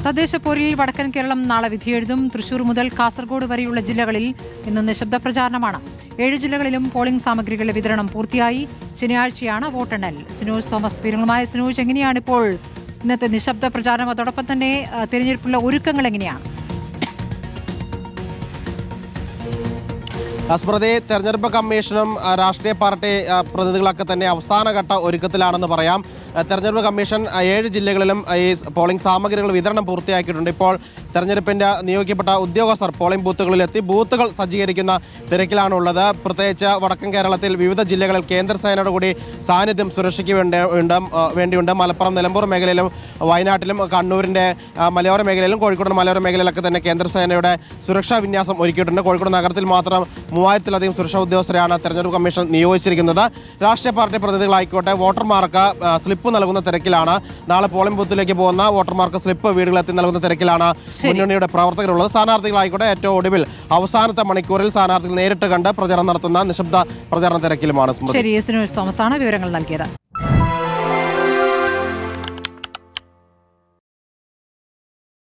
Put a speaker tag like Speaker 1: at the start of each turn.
Speaker 1: തദ്ദേശപ്പോരിൽ വടക്കൻ കേരളം നാളെ വിധിയെഴുതും. തൃശൂർ മുതൽ കാസർഗോഡ് വരെയുള്ള ജില്ലകളിൽ ഇന്ന് നിശബ്ദ പ്രചാരണമാണ്. 7 ജില്ലകളിലും പോളിംഗ് സാമഗ്രികളുടെ വിതരണം പൂർത്തിയായി. ശനിയാഴ്ചയാണ് വോട്ടെണ്ണൽ. സിനോജ് തോമസ് വിവരങ്ങളുമായി. സിനോജ്, എങ്ങനെയാണ് ഇപ്പോൾ ഇന്നത്തെ നിശബ്ദ പ്രചാരണം? അതോടൊപ്പം തന്നെ തിരഞ്ഞെടുപ്പുള്ള ഒരുക്കങ്ങൾ എങ്ങനെയാണ്?
Speaker 2: സ്മൃതി, തെരഞ്ഞെടുപ്പ് കമ്മീഷനും രാഷ്ട്രീയ പാർട്ടി പ്രതിനിധികളൊക്കെ തന്നെ അവസാനഘട്ട ഒരുക്കത്തിലാണെന്ന് പറയാം. തെരഞ്ഞെടുപ്പ് കമ്മീഷൻ 7 ജില്ലകളിലും ഈ പോളിംഗ് സാമഗ്രികൾ വിതരണം പൂർത്തിയാക്കിയിട്ടുണ്ട്. ഇപ്പോൾ തെരഞ്ഞെടുപ്പിന്റെ നിയോഗിക്കപ്പെട്ട ഉദ്യോഗസ്ഥർ പോളിംഗ് ബൂത്തുകളിലെത്തി ബൂത്തുകൾ സജ്ജീകരിക്കുന്ന തിരക്കിലാണുള്ളത്. പ്രത്യേകിച്ച് വടക്കൻ കേരളത്തിൽ വിവിധ ജില്ലകളിൽ കേന്ദ്രസേനയുടെ കൂടി സാന്നിധ്യം സുരക്ഷയ്ക്ക് വേണ്ടിയുണ്ട്. മലപ്പുറം, നിലമ്പൂർ മേഖലയിലും വയനാട്ടിലും കണ്ണൂരിന്റെ മലയോര മേഖലയിലും കോഴിക്കോട് മലയോര മേഖലയിലൊക്കെ തന്നെ കേന്ദ്രസേനയുടെ സുരക്ഷാ വിന്യാസം ഒരുക്കിയിട്ടുണ്ട്. കോഴിക്കോട് നഗരത്തിൽ മാത്രം 3000-ലധികം സുരക്ഷാ ഉദ്യോഗസ്ഥരെയാണ് തെരഞ്ഞെടുപ്പ് കമ്മീഷൻ നിയോഗിച്ചിരിക്കുന്നത്. രാഷ്ട്രീയ പാർട്ടി പ്രതിനിധികളായിക്കോട്ടെ വോട്ടർമാർക്ക് സ്ലിപ്പ് നൽകുന്ന തിരക്കിലാണ്. നാളെ പോളിംഗ് ബൂത്തിലേക്ക് പോകുന്ന വോട്ടർമാർക്ക് സ്ലിപ്പ് വീടുകളെത്തി നൽകുന്ന തിരക്കിലാണ് മുന്നണിയുടെ പ്രവർത്തകരുള്ളത്. സ്ഥാനാർത്ഥികളായിക്കോട്ടെ ഏറ്റവും ഒടുവിൽ അവസാനത്തെ മണിക്കൂറിൽ സ്ഥാനാർത്ഥികൾ നേരിട്ട് കണ്ട് പ്രചരണം നടത്തുന്ന നിശബ്ദ പ്രചാരണ തിരക്കിലുമാണ്.
Speaker 1: ശരി, സിനോജ് തോമസ് ആണ് വിവരങ്ങൾ നൽകിയത്.